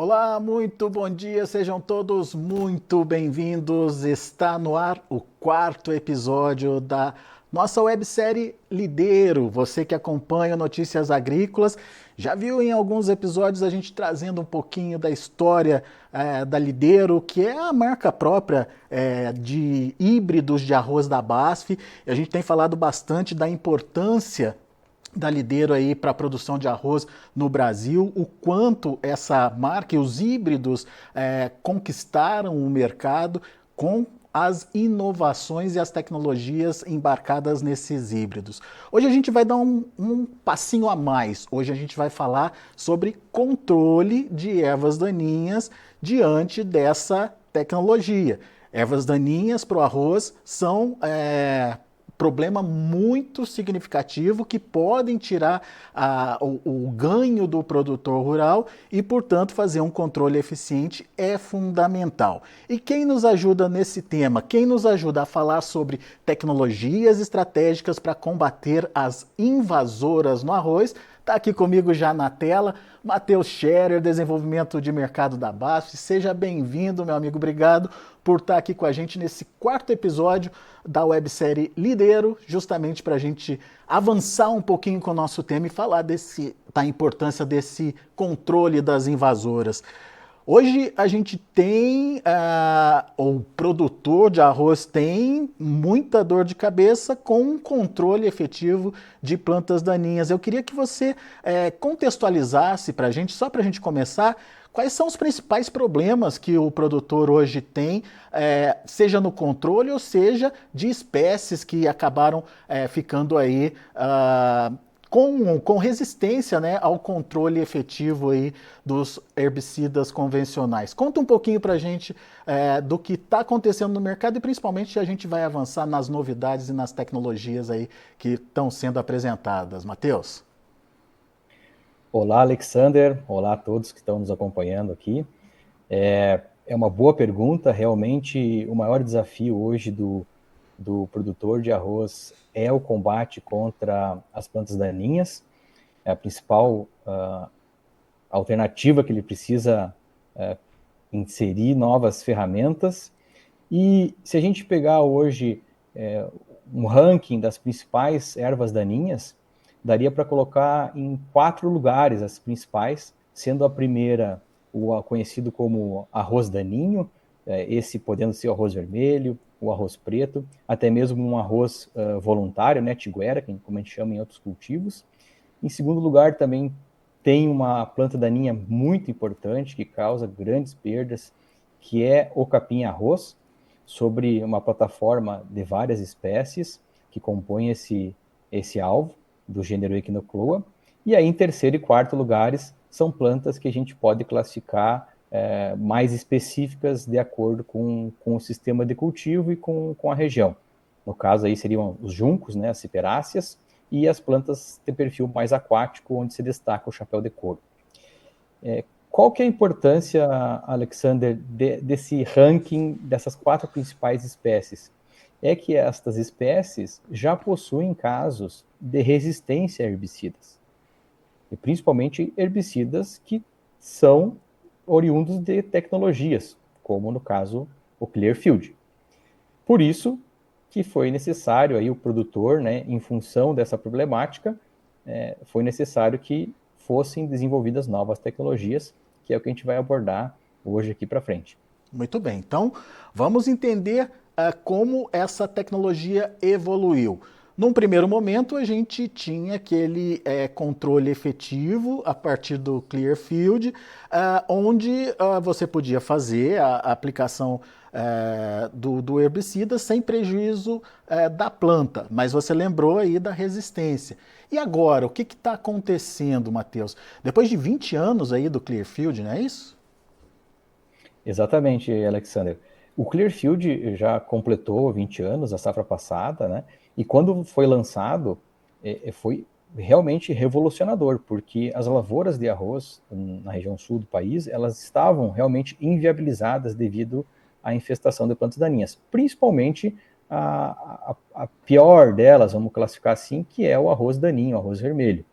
Olá, muito bom dia, sejam todos muito bem-vindos. Está no ar o quarto episódio da nossa websérie Lidero. Você que acompanha Notícias Agrícolas, já viu em alguns episódios a gente trazendo um pouquinho da história da Lidero, que é a marca própria de híbridos de arroz da BASF. E a gente tem falado bastante da importância da Lidero aí para a produção de arroz no Brasil, o quanto essa marca e os híbridos conquistaram o mercado com as inovações e as tecnologias embarcadas nesses híbridos. Hoje a gente vai dar um passinho a mais. Hoje a gente vai falar sobre controle de ervas daninhas diante dessa tecnologia. Ervas daninhas para o arroz são problema muito significativo que podem tirar o ganho do produtor rural e, portanto, fazer um controle eficiente é fundamental. E quem nos ajuda nesse tema? Quem nos ajuda a falar sobre tecnologias estratégicas para combater as invasoras no arroz? Está aqui comigo já na tela, Matheus Scherer, desenvolvimento de mercado da BASF. Seja bem-vindo, meu amigo. Obrigado por estar aqui com a gente nesse quarto episódio da websérie Lidero, justamente para a gente avançar um pouquinho com o nosso tema e falar da importância desse controle das invasoras. Hoje a gente tem, o produtor de arroz tem muita dor de cabeça com um controle efetivo de plantas daninhas. Eu queria que você contextualizasse para a gente, só para a gente começar, quais são os principais problemas que o produtor hoje tem, seja no controle ou seja de espécies que acabaram ficando aí com resistência, né, ao controle efetivo aí dos herbicidas convencionais. Conta um pouquinho para a gente do que está acontecendo no mercado e principalmente a gente vai avançar nas novidades e nas tecnologias aí que estão sendo apresentadas. Matheus? Olá, Alexander. Olá a todos que estão nos acompanhando aqui. É uma boa pergunta. Realmente, o maior desafio hoje do produtor de arroz é o combate contra as plantas daninhas. É a principal alternativa que ele precisa inserir novas ferramentas. E se a gente pegar hoje um ranking das principais ervas daninhas, daria para colocar em 4 lugares as principais, sendo a primeira o conhecido como arroz daninho, esse podendo ser o arroz vermelho, o arroz preto, até mesmo um arroz voluntário, né, tiguera, como a gente chama em outros cultivos. Em segundo lugar, também tem uma planta daninha muito importante que causa grandes perdas, que é o capim-arroz, sobre uma plataforma de várias espécies que compõem esse alvo do gênero Echinocloa. E aí, em terceiro e quarto lugares, são plantas que a gente pode classificar mais específicas de acordo com o sistema de cultivo e com a região. No caso, aí seriam os juncos, né, as ciperáceas, e as plantas de perfil mais aquático, onde se destaca o chapéu de couro. Qual que é a importância, Alexander, desse ranking dessas 4 principais espécies? É que estas espécies já possuem casos de resistência a herbicidas, e principalmente herbicidas que são oriundos de tecnologias, como no caso o Clearfield. Por isso que foi necessário aí o produtor, né, em função dessa problemática, foi necessário que fossem desenvolvidas novas tecnologias, que é o que a gente vai abordar hoje aqui para frente. Muito bem, então vamos entender como essa tecnologia evoluiu. Num primeiro momento, a gente tinha aquele controle efetivo a partir do Clearfield, onde você podia fazer a aplicação do herbicida sem prejuízo da planta, mas você lembrou aí da resistência. E agora, o que está acontecendo, Matheus? Depois de 20 anos aí do Clearfield, não é isso? Exatamente, Alexander. O Clearfield já completou 20 anos, a safra passada, né? E quando foi lançado, foi realmente revolucionador, porque as lavouras de arroz na região sul do país, elas estavam realmente inviabilizadas devido à infestação de plantas daninhas, principalmente a pior delas, vamos classificar assim, que é o arroz daninho, o arroz vermelho.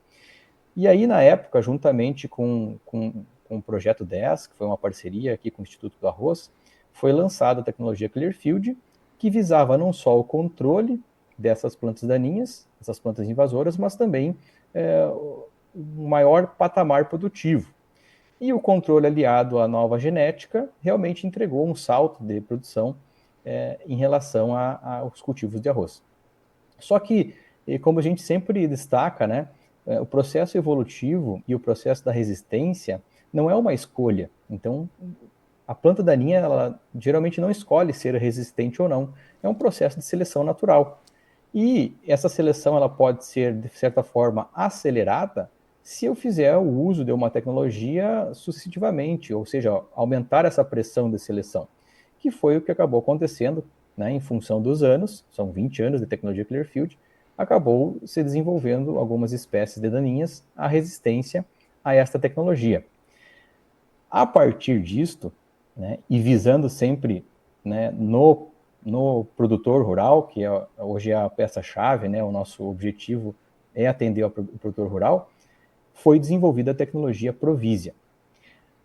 E aí, na época, juntamente com com o Projeto 10, que foi uma parceria aqui com o Instituto do Arroz, foi lançada a tecnologia Clearfield, que visava não só o controle dessas plantas daninhas, essas plantas invasoras, mas também um maior patamar produtivo. E o controle aliado à nova genética realmente entregou um salto de produção em relação aos cultivos de arroz. Só que, como a gente sempre destaca, né, o processo evolutivo e o processo da resistência não é uma escolha. Então, a planta daninha, ela geralmente não escolhe ser resistente ou não. É um processo de seleção natural. E essa seleção ela pode ser, de certa forma, acelerada se eu fizer o uso de uma tecnologia sucessivamente, ou seja, aumentar essa pressão de seleção, que foi o que acabou acontecendo, né, em função dos anos, são 20 anos de tecnologia Clearfield, acabou se desenvolvendo algumas espécies de daninhas a resistência a esta tecnologia. A partir disto, né, e visando sempre, né, no produtor rural, que hoje é a peça-chave, né, o nosso objetivo é atender o produtor rural, foi desenvolvida a tecnologia Provisia.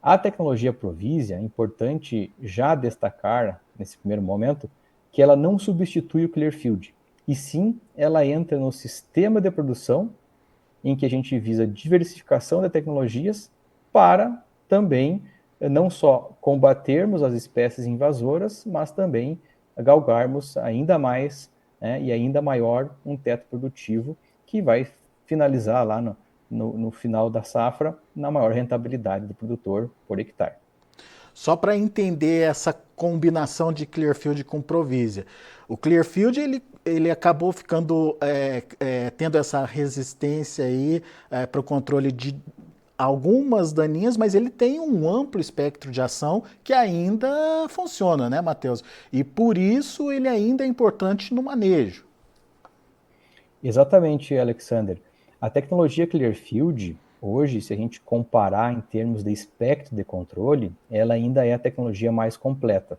A tecnologia Provisia, é importante já destacar, nesse primeiro momento, que ela não substitui o Clearfield, e sim ela entra no sistema de produção em que a gente visa diversificação de tecnologias para também não só combatermos as espécies invasoras, mas também galgarmos ainda mais, né, e ainda maior um teto produtivo que vai finalizar lá no final da safra na maior rentabilidade do produtor por hectare. Só para entender essa combinação de Clearfield com Provisia. O Clearfield ele acabou ficando tendo essa resistência aí para o controle de algumas daninhas, mas ele tem um amplo espectro de ação que ainda funciona, né, Matheus? E por isso ele ainda é importante no manejo. Exatamente, Alexander. A tecnologia Clearfield, hoje, se a gente comparar em termos de espectro de controle, ela ainda é a tecnologia mais completa,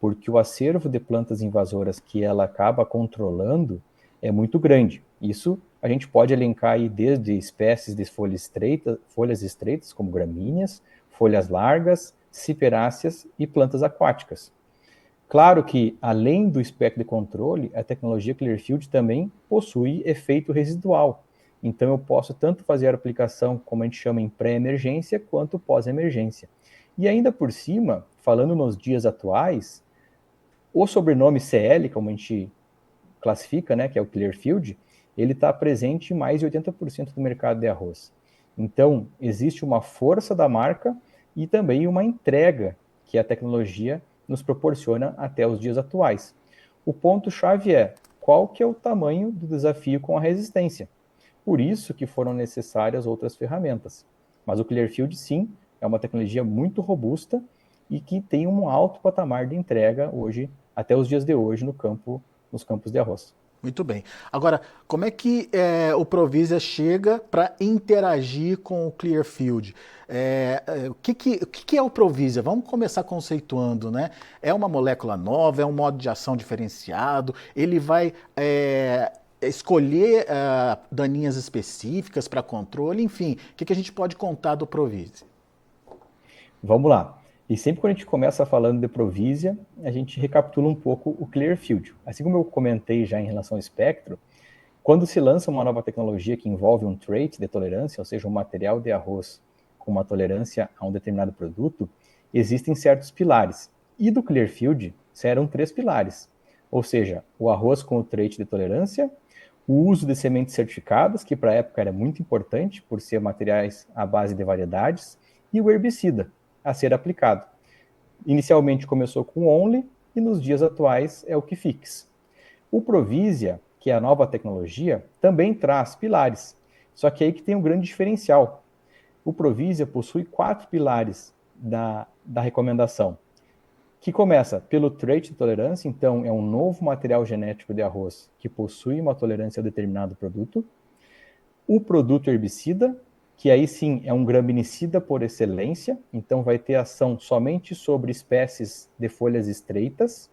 porque o acervo de plantas invasoras que ela acaba controlando é muito grande. Isso a gente pode elencar aí desde espécies de folhas estreitas, como gramíneas, folhas largas, ciperáceas e plantas aquáticas. Claro que, além do espectro de controle, a tecnologia Clearfield também possui efeito residual. Então, eu posso tanto fazer a aplicação, como a gente chama, em pré-emergência, quanto pós-emergência. E ainda por cima, falando nos dias atuais, o sobrenome CL, como a gente classifica, né, que é o Clearfield, ele está presente em mais de 80% do mercado de arroz. Então, existe uma força da marca e também uma entrega que a tecnologia nos proporciona até os dias atuais. O ponto-chave é qual que é o tamanho do desafio com a resistência. Por isso que foram necessárias outras ferramentas. Mas o Clearfield, sim, é uma tecnologia muito robusta e que tem um alto patamar de entrega hoje, até os dias de hoje, nos campos de arroz. Muito bem. Agora, como é que o Provisia chega para interagir com o Clearfield? O que é o Provisia? Vamos começar conceituando, né? É uma molécula nova, é um modo de ação diferenciado, ele vai escolher daninhas específicas para controle, enfim, o que a gente pode contar do Provisia? Vamos lá. E sempre quando a gente começa falando de Provisia, a gente recapitula um pouco o Clearfield. Assim como eu comentei já em relação ao espectro, quando se lança uma nova tecnologia que envolve um trait de tolerância, ou seja, um material de arroz com uma tolerância a um determinado produto, existem certos pilares. E do Clearfield, eram 3 pilares. Ou seja, o arroz com o trait de tolerância, o uso de sementes certificadas, que para a época era muito importante, por ser materiais à base de variedades, e o herbicida a ser aplicado. Inicialmente começou com o Only e nos dias atuais é o Kifix. O Provisia, que é a nova tecnologia, também traz pilares, só que aí que tem um grande diferencial. O Provisia possui 4 pilares da recomendação, que começa pelo trait de tolerância, então é um novo material genético de arroz que possui uma tolerância a determinado produto. O produto herbicida, que aí sim é um graminicida por excelência, então vai ter ação somente sobre espécies de folhas estreitas,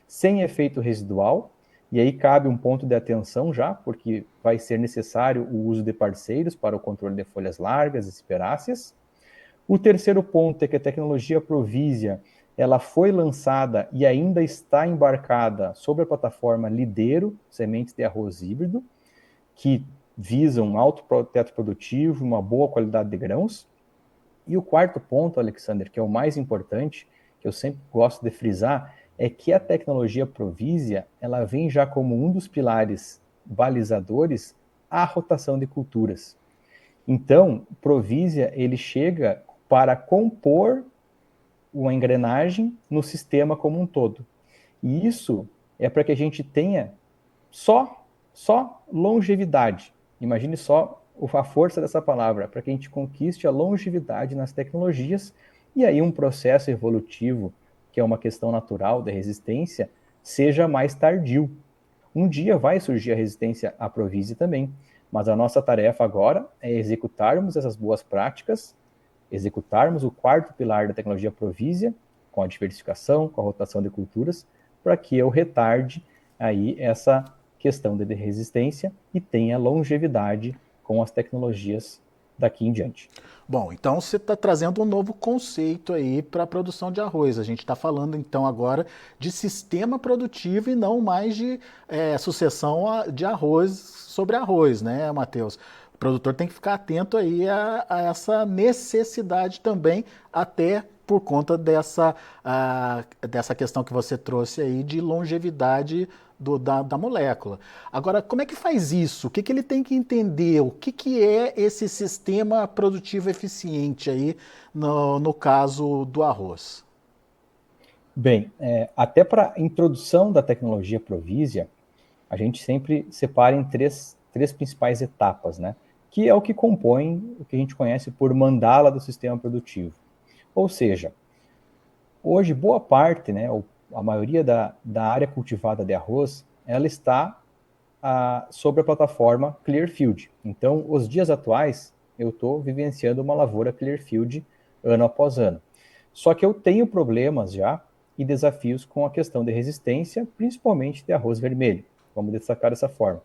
sem efeito residual, e aí cabe um ponto de atenção já, porque vai ser necessário o uso de parceiros para o controle de folhas largas e ciperáceas. O terceiro ponto é que a tecnologia Provisia, ela foi lançada e ainda está embarcada sobre a plataforma Lidero, sementes de arroz híbrido, que visam um alto teto produtivo, uma boa qualidade de grãos. E o quarto ponto, Alexander, que é o mais importante, que eu sempre gosto de frisar, é que a tecnologia Provisia, ela vem já como um dos pilares balizadores à rotação de culturas. Então, Provisia, ele chega para compor uma engrenagem no sistema como um todo. E isso é para que a gente tenha só longevidade. Imagine só a força dessa palavra, para que a gente conquiste a longevidade nas tecnologias e aí um processo evolutivo, que é uma questão natural da resistência, seja mais tardio. Um dia vai surgir a resistência à Provisia também, mas a nossa tarefa agora é executarmos essas boas práticas, executarmos o quarto pilar da tecnologia Provisia, com a diversificação, com a rotação de culturas, para que eu retarde aí essa questão de resistência e tenha longevidade com as tecnologias daqui em diante. Bom, então você está trazendo um novo conceito aí para a produção de arroz. A gente está falando então agora de sistema produtivo e não mais de sucessão de arroz sobre arroz, né, Matheus? O produtor tem que ficar atento aí a essa necessidade também, até por conta dessa questão que você trouxe aí de longevidade da molécula. Agora, como é que faz isso? O que ele tem que entender? O que é esse sistema produtivo eficiente aí no caso do arroz? Bem, até para a introdução da tecnologia Provisia, a gente sempre separa em três principais etapas, né? Que é o que compõe o que a gente conhece por mandala do sistema produtivo. Ou seja, hoje boa parte, né, a maioria da área cultivada de arroz, ela está sobre a plataforma Clearfield. Então, os dias atuais, eu estou vivenciando uma lavoura Clearfield ano após ano. Só que eu tenho problemas já e desafios com a questão de resistência, principalmente de arroz vermelho. Vamos destacar dessa forma.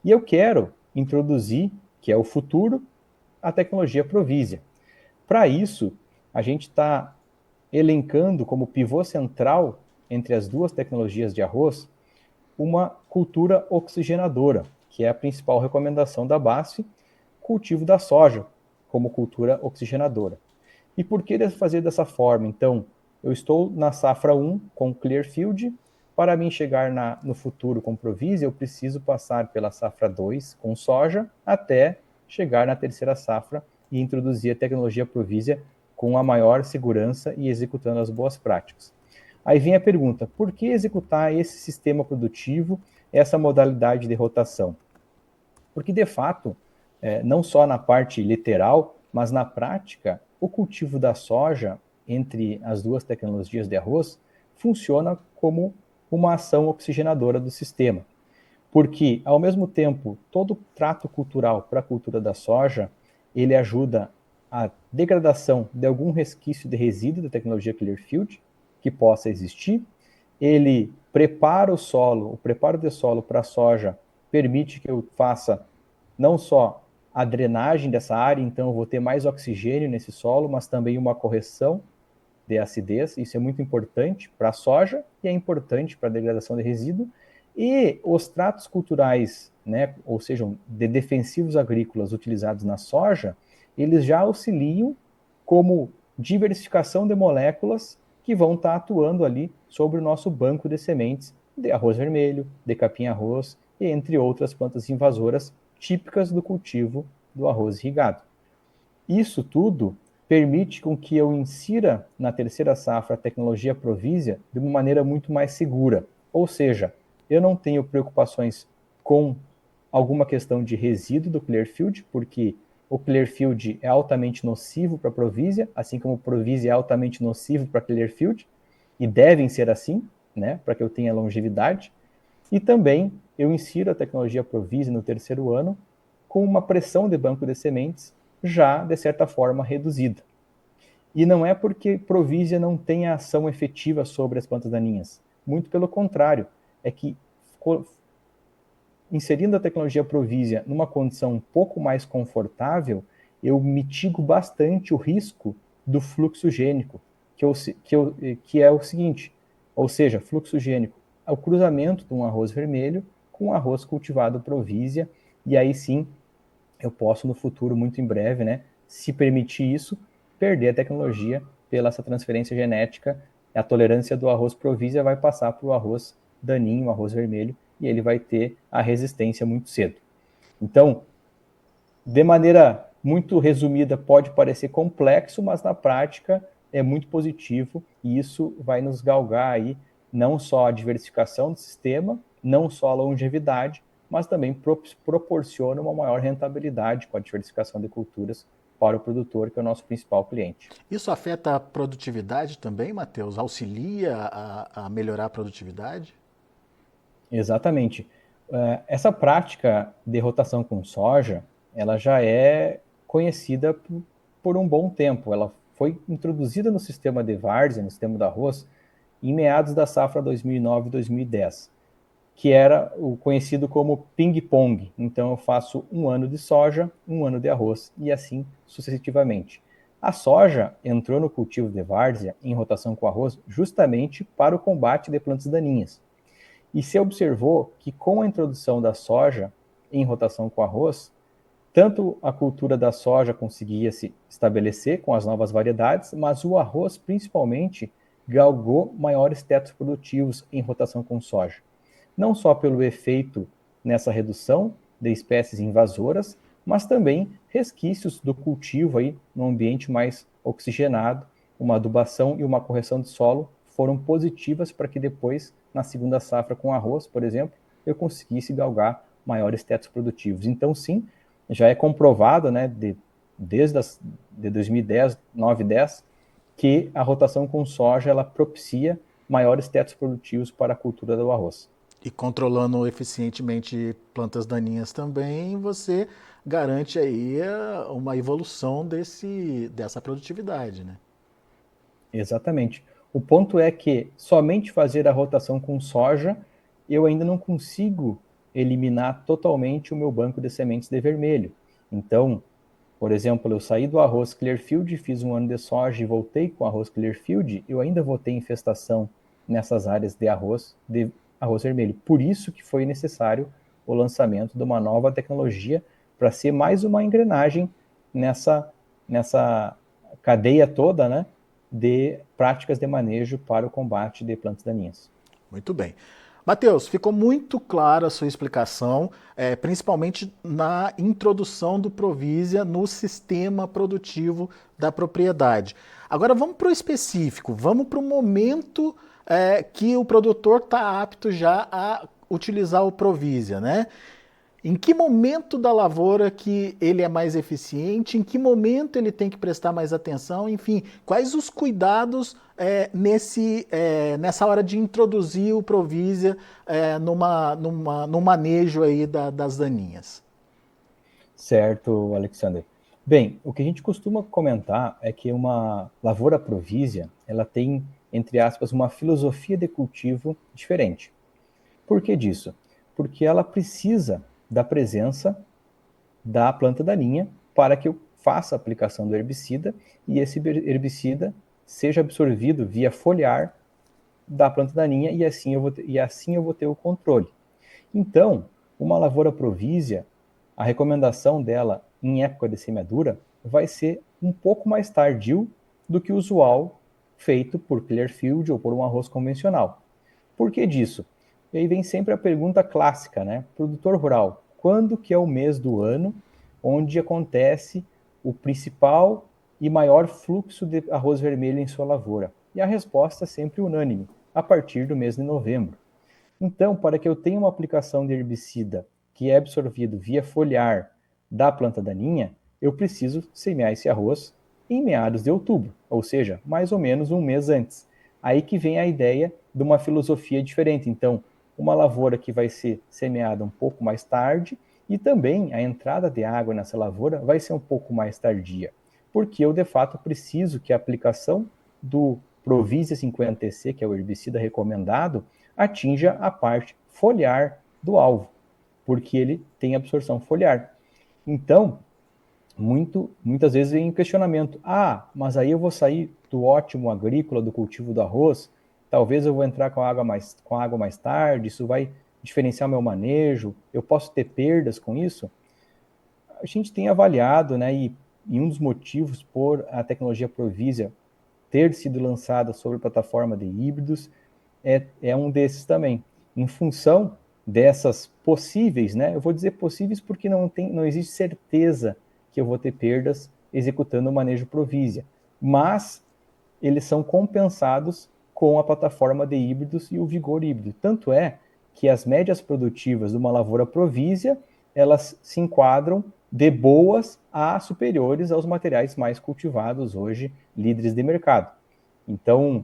E eu quero introduzir, que é o futuro, a tecnologia Provisia. Para isso, a gente está elencando como pivô central entre as duas tecnologias de arroz uma cultura oxigenadora, que é a principal recomendação da BASF, cultivo da soja como cultura oxigenadora. E por que fazer dessa forma? Então, eu estou na safra 1 com Clearfield, para mim chegar no futuro com Provisia, eu preciso passar pela safra 2 com soja, até chegar na terceira safra e introduzir a tecnologia Provisia com a maior segurança e executando as boas práticas. Aí vem a pergunta, por que executar esse sistema produtivo, essa modalidade de rotação? Porque, de fato, não só na parte literal, mas na prática, o cultivo da soja entre as duas tecnologias de arroz funciona como uma ação oxigenadora do sistema. Porque, ao mesmo tempo, todo o trato cultural para a cultura da soja, ele ajuda a degradação de algum resquício de resíduo da tecnologia Clearfield, que possa existir. Ele prepara o solo, o preparo de solo para a soja permite que eu faça não só a drenagem dessa área, então eu vou ter mais oxigênio nesse solo, mas também uma correção de acidez. Isso é muito importante para a soja e é importante para a degradação de resíduo. E os tratos culturais, né, ou seja, de defensivos agrícolas utilizados na soja, eles já auxiliam como diversificação de moléculas que vão estar atuando ali sobre o nosso banco de sementes de arroz vermelho, de capim-arroz e entre outras plantas invasoras típicas do cultivo do arroz irrigado. Isso tudo permite com que eu insira na terceira safra a tecnologia Provisia de uma maneira muito mais segura. Ou seja, eu não tenho preocupações com alguma questão de resíduo do Clearfield, porque o Clearfield é altamente nocivo para a Provisia, assim como o Provisia é altamente nocivo para a Clearfield, e devem ser assim, né, para que eu tenha longevidade. E também eu insiro a tecnologia Provisia no terceiro ano com uma pressão de banco de sementes já, de certa forma, reduzida. E não é porque Provisia não tem ação efetiva sobre as plantas daninhas. Muito pelo contrário, é que inserindo a tecnologia Provisia numa condição um pouco mais confortável, eu mitigo bastante o risco do fluxo gênico, que é o seguinte, ou seja, fluxo gênico é o cruzamento de um arroz vermelho com um arroz cultivado Provisia, e aí sim eu posso no futuro, muito em breve, né, se permitir isso, perder a tecnologia pela essa transferência genética, a tolerância do arroz Provisia vai passar para o arroz daninho, o arroz vermelho, e ele vai ter a resistência muito cedo. Então, de maneira muito resumida, pode parecer complexo, mas na prática é muito positivo, e isso vai nos galgar aí não só a diversificação do sistema, não só a longevidade, mas também proporciona uma maior rentabilidade com a diversificação de culturas para o produtor, que é o nosso principal cliente. Isso afeta a produtividade também, Matheus? Auxilia a melhorar a produtividade? Exatamente. Essa prática de rotação com soja, ela já é conhecida por um bom tempo. Ela foi introduzida no sistema de várzea, no sistema do arroz, em meados da safra 2009-2010, que era o conhecido como ping-pong. Então eu faço um ano de soja, um ano de arroz, e assim sucessivamente. A soja entrou no cultivo de várzea em rotação com arroz justamente para o combate de plantas daninhas. E se observou que com a introdução da soja em rotação com arroz, tanto a cultura da soja conseguia se estabelecer com as novas variedades, mas o arroz principalmente galgou maiores tetos produtivos em rotação com soja. Não só pelo efeito nessa redução de espécies invasoras, mas também resquícios do cultivo aí no ambiente mais oxigenado, uma adubação e uma correção de solo foram positivas para que depois, na segunda safra com arroz, por exemplo, eu conseguisse galgar maiores tetos produtivos. Então, sim, já é comprovado, né, desde 2010, 9, 10, que a rotação com soja ela propicia maiores tetos produtivos para a cultura do arroz. E controlando eficientemente plantas daninhas também, você garante aí uma evolução dessa produtividade, né? Exatamente. O ponto é que somente fazer a rotação com soja, eu ainda não consigo eliminar totalmente o meu banco de sementes de vermelho. Então, por exemplo, eu saí do arroz Clearfield, fiz um ano de soja e voltei com arroz Clearfield, eu ainda vou ter infestação nessas áreas de arroz vermelho. Por isso que foi necessário o lançamento de uma nova tecnologia para ser mais uma engrenagem nessa cadeia toda, né, de práticas de manejo para o combate de plantas daninhas. Muito bem. Matheus, ficou muito clara a sua explicação, principalmente na introdução do Provisia no sistema produtivo da propriedade. Agora vamos para o específico, vamos para o momento que o produtor está apto já a utilizar o Provisia, né? Em que momento da lavoura que ele é mais eficiente, em que momento ele tem que prestar mais atenção, enfim, quais os cuidados nessa hora de introduzir o Provisia no manejo aí das daninhas? Certo, Alexander. Bem, o que a gente costuma comentar é que uma lavoura Provisia, ela tem, entre aspas, uma filosofia de cultivo diferente. Por que disso? Porque ela precisa da presença da planta daninha para que eu faça a aplicação do herbicida e esse herbicida seja absorvido via foliar da planta daninha e assim eu vou ter o controle. Então, uma lavoura Provisia, a recomendação dela em época de semeadura vai ser um pouco mais tardio do que o usual feito por Clearfield ou por um arroz convencional. Por que disso? E aí vem sempre a pergunta clássica, né? Produtor rural, quando que é o mês do ano onde acontece o principal e maior fluxo de arroz vermelho em sua lavoura? E a resposta é sempre unânime, a partir do mês de novembro. Então, para que eu tenha uma aplicação de herbicida que é absorvido via foliar da planta daninha, eu preciso semear esse arroz em meados de outubro, ou seja, mais ou menos um mês antes. Aí que vem a ideia de uma filosofia diferente. Então, uma lavoura que vai ser semeada um pouco mais tarde e também a entrada de água nessa lavoura vai ser um pouco mais tardia, porque eu de fato preciso que a aplicação do Provisia 50TC, que é o herbicida recomendado, atinja a parte foliar do alvo, porque ele tem absorção foliar. Então, muitas vezes vem questionamento. Mas aí eu vou sair do ótimo agrícola, do cultivo do arroz, talvez eu vou entrar com água mais tarde, isso vai diferenciar meu manejo, eu posso ter perdas com isso? A gente tem avaliado, né, e um dos motivos por a tecnologia Provisia ter sido lançada sobre a plataforma de híbridos é um desses também. Em função dessas possíveis, né, eu vou dizer possíveis porque não existe certeza que eu vou ter perdas executando o manejo Provisia, mas eles são compensados com a plataforma de híbridos e o vigor híbrido. Tanto é que as médias produtivas de uma lavoura Provisia, elas se enquadram de boas a superiores aos materiais mais cultivados hoje, líderes de mercado. Então,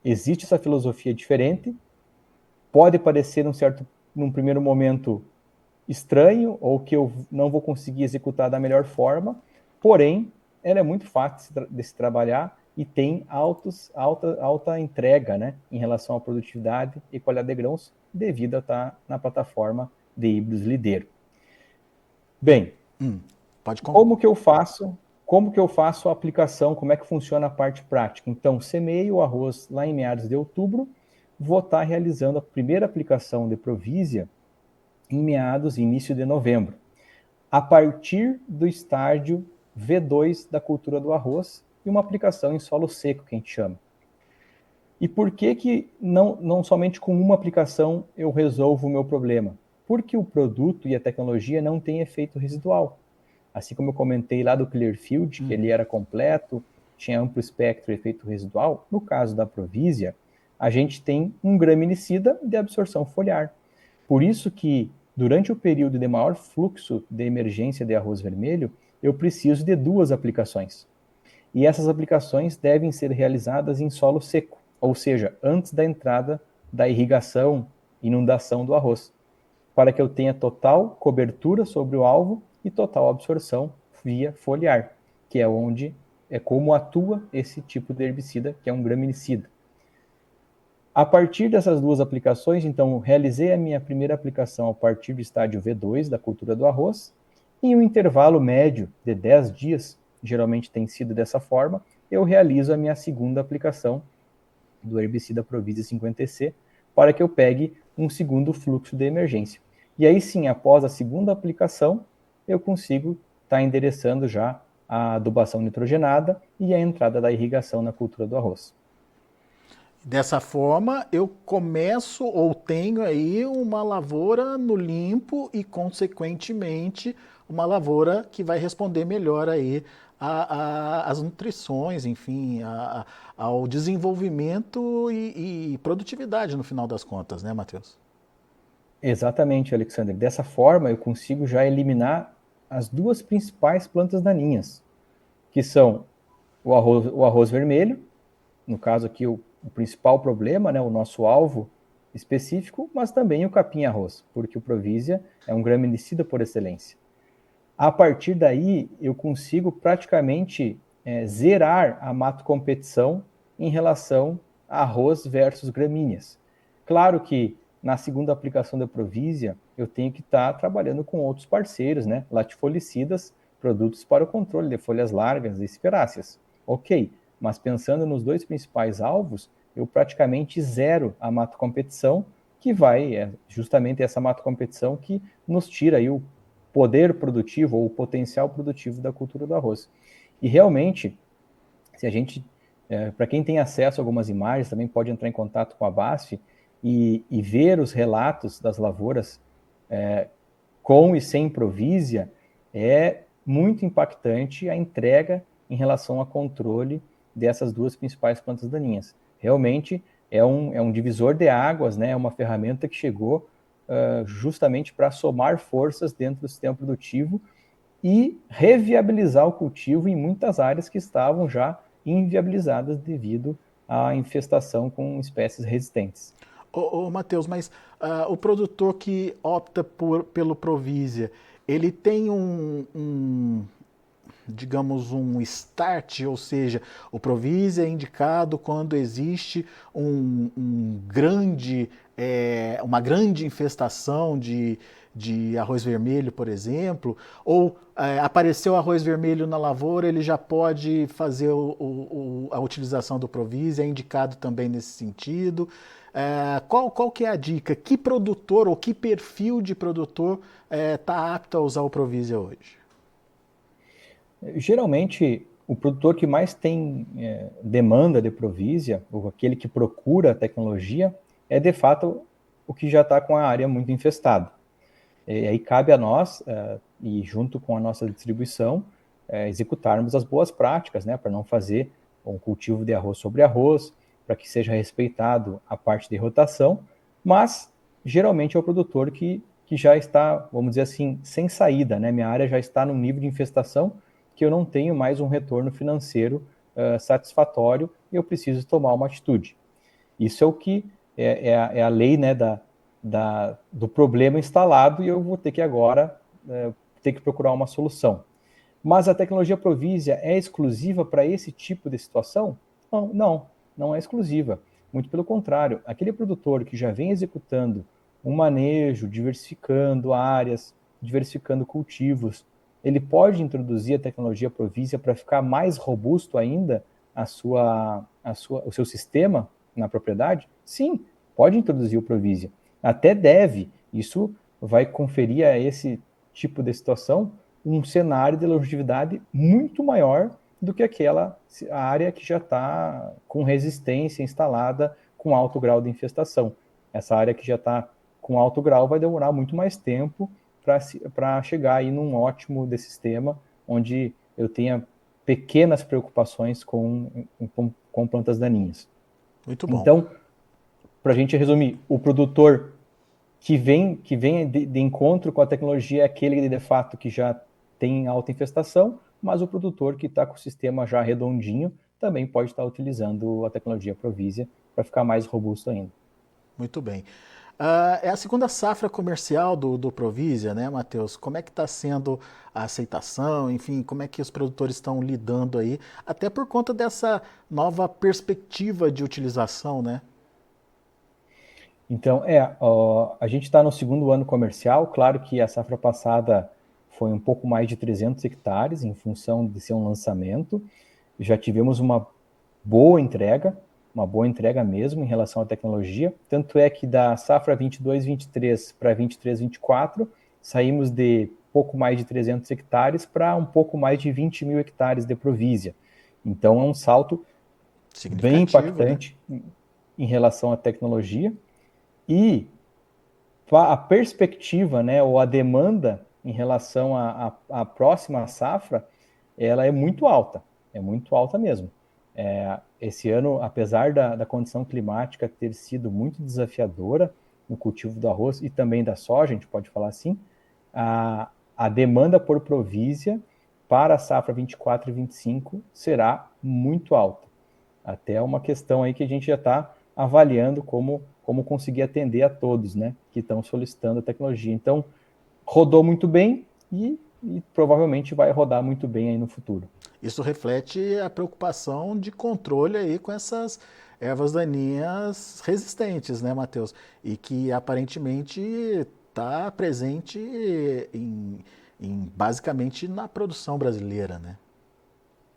existe essa filosofia diferente, pode parecer num primeiro momento estranho, ou que eu não vou conseguir executar da melhor forma, porém, ela é muito fácil de se trabalhar e tem alta entrega, né, em relação à produtividade e qualidade de grãos, devido a estar na plataforma de híbridos Lideiro. Bem, como que eu faço a aplicação, como é que funciona a parte prática? Então, semeio o arroz lá em meados de outubro, vou estar realizando a primeira aplicação de Provisia em início de novembro, a partir do estágio V2 da cultura do arroz e uma aplicação em solo seco, que a gente chama. E por que não somente com uma aplicação eu resolvo o meu problema? Porque o produto e a tecnologia não têm efeito residual. Assim como eu comentei lá do Clearfield, que ele era completo, tinha amplo espectro e efeito residual, no caso da Provisia, a gente tem um graminicida de absorção foliar. Por isso que, durante o período de maior fluxo de emergência de arroz vermelho, eu preciso de 2 aplicações. E essas aplicações devem ser realizadas em solo seco, ou seja, antes da entrada da irrigação, inundação do arroz, para que eu tenha total cobertura sobre o alvo e total absorção via foliar, que é como atua esse tipo de herbicida, que é um graminicida. A partir dessas 2 aplicações, então, realizei a minha primeira aplicação a partir do estágio V2 da cultura do arroz, e em um intervalo médio de 10 dias, geralmente tem sido dessa forma, eu realizo a minha segunda aplicação do herbicida Provisia 50C, para que eu pegue um segundo fluxo de emergência. E aí sim, após a segunda aplicação, eu consigo estar endereçando já a adubação nitrogenada e a entrada da irrigação na cultura do arroz. Dessa forma, eu começo ou tenho aí uma lavoura no limpo e, consequentemente, uma lavoura que vai responder melhor aí às nutrições, enfim, ao desenvolvimento e produtividade no final das contas, né, Matheus? Exatamente, Alexander. Dessa forma, eu consigo já eliminar as 2 principais plantas daninhas, que são o arroz vermelho, no caso aqui o principal problema, né, o nosso alvo específico, mas também o capim-arroz, porque o Provisia é um graminicida por excelência. A partir daí, eu consigo praticamente zerar a mato competição em relação a arroz versus gramíneas. Claro que na segunda aplicação da Provisia, eu tenho que estar trabalhando com outros parceiros, né, latifolicistas, produtos para o controle de folhas largas e espiráceas. Ok, mas pensando nos 2 principais alvos, eu praticamente zero a mato competição, que justamente essa mato competição que nos tira aí o poder produtivo ou o potencial produtivo da cultura do arroz. E realmente, se a gente, para quem tem acesso a algumas imagens, também pode entrar em contato com a BASF e ver os relatos das lavouras com e sem Provisia, é muito impactante a entrega em relação ao controle dessas 2 principais plantas daninhas. Realmente é um divisor de águas, né? É uma ferramenta que chegou justamente para somar forças dentro do sistema produtivo e reviabilizar o cultivo em muitas áreas que estavam já inviabilizadas devido à infestação com espécies resistentes. Matheus, mas o produtor que opta pelo Provisia, ele tem digamos, um start, ou seja, o Provisa é indicado quando existe uma grande infestação de arroz vermelho, por exemplo, ou apareceu arroz vermelho na lavoura, ele já pode fazer a utilização do Provisa, é indicado também nesse sentido. Qual que é a dica? Que produtor ou que perfil de produtor está apto a usar o Provisa hoje? Geralmente, o produtor que mais tem demanda de Provisia, ou aquele que procura a tecnologia, é de fato o que já está com a área muito infestada. E aí cabe a nós, e junto com a nossa distribuição, executarmos as boas práticas, né, para não fazer um cultivo de arroz sobre arroz, para que seja respeitado a parte de rotação, mas geralmente é o produtor que já está, vamos dizer assim, sem saída, né? Minha área já está num nível de infestação que eu não tenho mais um retorno financeiro satisfatório e eu preciso tomar uma atitude. Isso é o que é a lei, né, do problema instalado e eu vou ter que agora ter que procurar uma solução. Mas a tecnologia Provisia é exclusiva para esse tipo de situação? Não é exclusiva. Muito pelo contrário, aquele produtor que já vem executando um manejo, diversificando áreas, diversificando cultivos, ele pode introduzir a tecnologia Provisia para ficar mais robusto ainda o seu sistema na propriedade? Sim, pode introduzir o Provisia. Até deve. Isso vai conferir a esse tipo de situação um cenário de longevidade muito maior do que aquela área que já está com resistência instalada com alto grau de infestação. Essa área que já está com alto grau vai demorar muito mais tempo para chegar aí num ótimo de sistema, onde eu tenha pequenas preocupações com plantas daninhas. Muito bom. Então, para a gente resumir, o produtor que vem de encontro com a tecnologia é aquele de fato que já tem alta infestação, mas o produtor que está com o sistema já redondinho também pode estar utilizando a tecnologia Provisia para ficar mais robusto ainda. Muito bem. É a segunda safra comercial do Provisia, né, Matheus? Como é que está sendo a aceitação? Enfim, como é que os produtores estão lidando aí? Até por conta dessa nova perspectiva de utilização, né? Então, a gente está no segundo ano comercial. Claro que a safra passada foi um pouco mais de 300 hectares, em função de ser um lançamento. Já tivemos uma boa entrega mesmo em relação à tecnologia. Tanto é que da safra 22-23 para 23-24, saímos de pouco mais de 300 hectares para um pouco mais de 20 mil hectares de Provisia. Então, é um salto bem impactante, né, em relação à tecnologia. E a perspectiva, né, ou a demanda em relação à próxima safra, ela é muito alta mesmo. Esse ano, apesar da condição climática ter sido muito desafiadora no cultivo do arroz e também da soja, a gente pode falar assim, a demanda por Provisia para a safra 24 e 25 será muito alta. Até uma questão aí que a gente já está avaliando como conseguir atender a todos, né, que estão solicitando a tecnologia. Então, rodou muito bem e provavelmente vai rodar muito bem aí no futuro. Isso reflete a preocupação de controle aí com essas ervas daninhas resistentes, né, Matheus? E que aparentemente está presente basicamente na produção brasileira, né?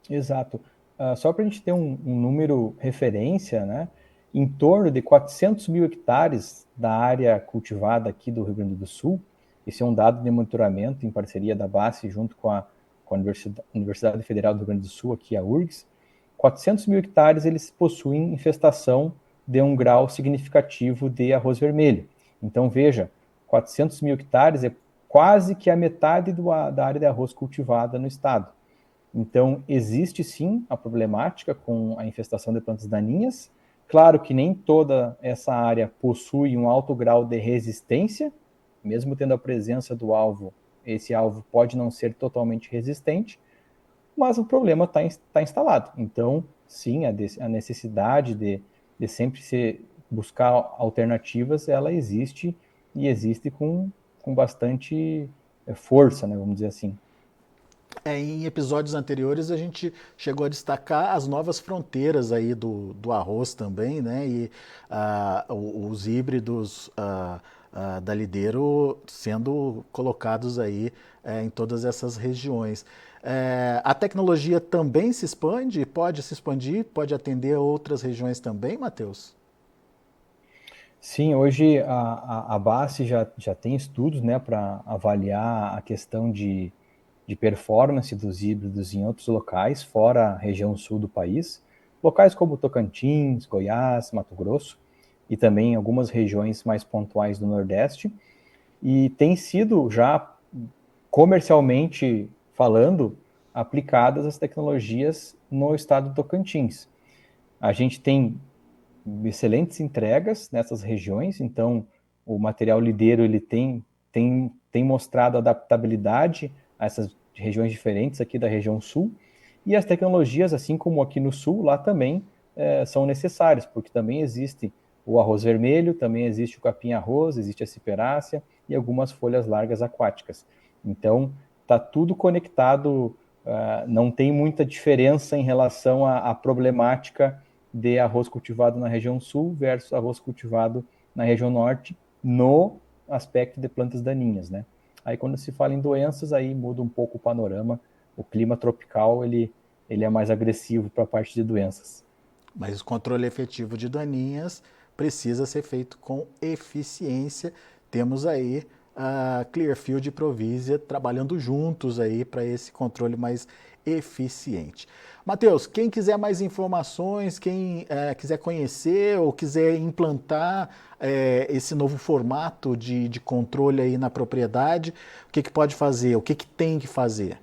Exato. Só para a gente ter um número referência, né? Em torno de 400 mil hectares da área cultivada aqui do Rio Grande do Sul, esse é um dado de monitoramento em parceria da BASF junto com a Universidade Federal do Rio Grande do Sul, aqui a URGS, 400 mil hectares eles possuem infestação de um grau significativo de arroz vermelho. Então veja, 400 mil hectares é quase que a metade da área de arroz cultivada no estado. Então, existe sim a problemática com a infestação de plantas daninhas. Claro que nem toda essa área possui um alto grau de resistência, mesmo tendo a presença do alvo, esse alvo pode não ser totalmente resistente, mas o problema está instalado. Então, sim, a necessidade de sempre buscar alternativas, ela existe e existe com bastante força, né, vamos dizer assim. Em episódios anteriores a gente chegou a destacar as novas fronteiras aí do arroz também, né? E os híbridos da Lidero sendo colocados aí em todas essas regiões. A tecnologia também se expande, pode se expandir, pode atender outras regiões também, Matheus? Sim, hoje a BASF já tem estudos, né, para avaliar a questão de performance dos híbridos em outros locais, fora a região sul do país, locais como Tocantins, Goiás, Mato Grosso, e também algumas regiões mais pontuais do Nordeste, e tem sido já comercialmente falando aplicadas as tecnologias no estado do Tocantins. A gente tem excelentes entregas nessas regiões, então o material Lidero ele tem mostrado adaptabilidade a essas regiões diferentes aqui da região sul, e as tecnologias, assim como aqui no sul, lá também são necessárias, porque também existe o arroz vermelho, também existe o capim-arroz, existe a ciperácea e algumas folhas largas aquáticas. Então, está tudo conectado, não tem muita diferença em relação à problemática de arroz cultivado na região sul versus arroz cultivado na região norte, no aspecto de plantas daninhas, né? Aí quando se fala em doenças, aí muda um pouco o panorama. O clima tropical, ele é mais agressivo para a parte de doenças. Mas o controle efetivo de daninhas precisa ser feito com eficiência. Temos aí a Clearfield e Provisia trabalhando juntos aí para esse controle mais eficiente. Matheus, quem quiser mais informações, quem quiser conhecer ou quiser implantar esse novo formato de controle aí na propriedade, o que pode fazer, o que tem que fazer?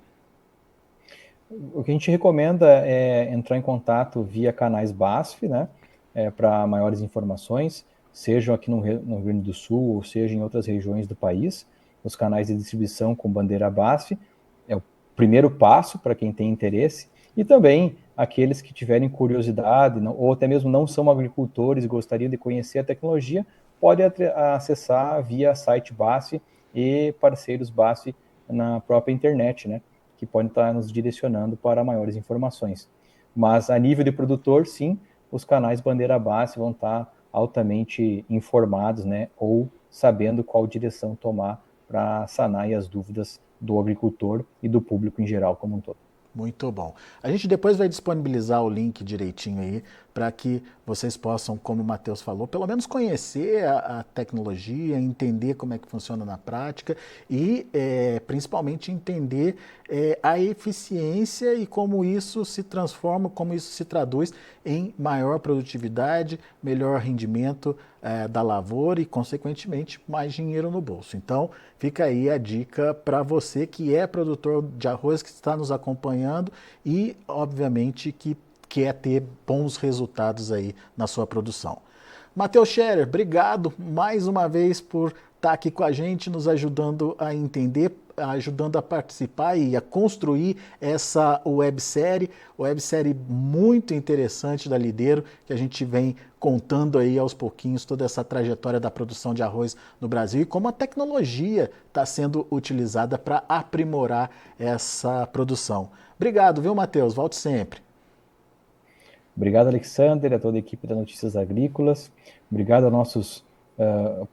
O que a gente recomenda é entrar em contato via canais BASF, né, para maiores informações, sejam aqui no Rio Grande do Sul ou seja em outras regiões do país. Os canais de distribuição com bandeira BASF é o primeiro passo para quem tem interesse, e também aqueles que tiverem curiosidade ou até mesmo não são agricultores e gostariam de conhecer a tecnologia, podem acessar via site BASF e parceiros BASF na própria internet, né, que podem estar nos direcionando para maiores informações. Mas a nível de produtor, sim, os canais bandeira BASF vão estar altamente informados, né, ou sabendo qual direção tomar para sanar as dúvidas do agricultor e do público em geral como um todo. Muito bom. A gente depois vai disponibilizar o link direitinho aí para que vocês possam, como o Matheus falou, pelo menos conhecer a tecnologia, entender como é que funciona na prática e principalmente entender a eficiência e como isso se transforma, como isso se traduz em maior produtividade, melhor rendimento da lavoura e, consequentemente, mais dinheiro no bolso. Então, fica aí a dica para você que é produtor de arroz, que está nos acompanhando e, obviamente, que quer ter bons resultados aí na sua produção. Matheus Scherer, obrigado mais uma vez por estar aqui com a gente, nos ajudando a entender, ajudando a participar e a construir essa websérie muito interessante da Lidero, que a gente vem contando aí aos pouquinhos toda essa trajetória da produção de arroz no Brasil e como a tecnologia está sendo utilizada para aprimorar essa produção. Obrigado, viu, Matheus? Volte sempre. Obrigado, Alexander, a toda a equipe da Notícias Agrícolas. Obrigado aos nossos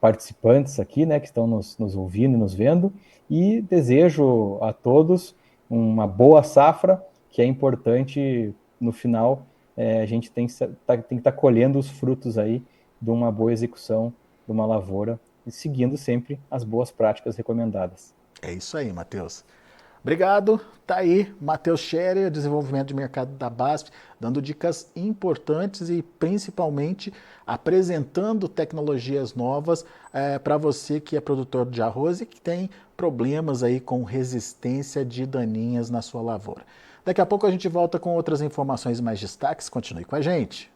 participantes aqui, né, que estão nos ouvindo e nos vendo. E desejo a todos uma boa safra, que é importante, no final, a gente tem que estar colhendo os frutos aí de uma boa execução de uma lavoura e seguindo sempre as boas práticas recomendadas. É isso aí, Matheus. Obrigado, tá aí Matheus Scherer, desenvolvimento de mercado da BASF, dando dicas importantes e principalmente apresentando tecnologias novas para você que é produtor de arroz e que tem problemas aí com resistência de daninhas na sua lavoura. Daqui a pouco a gente volta com outras informações e mais destaques, continue com a gente.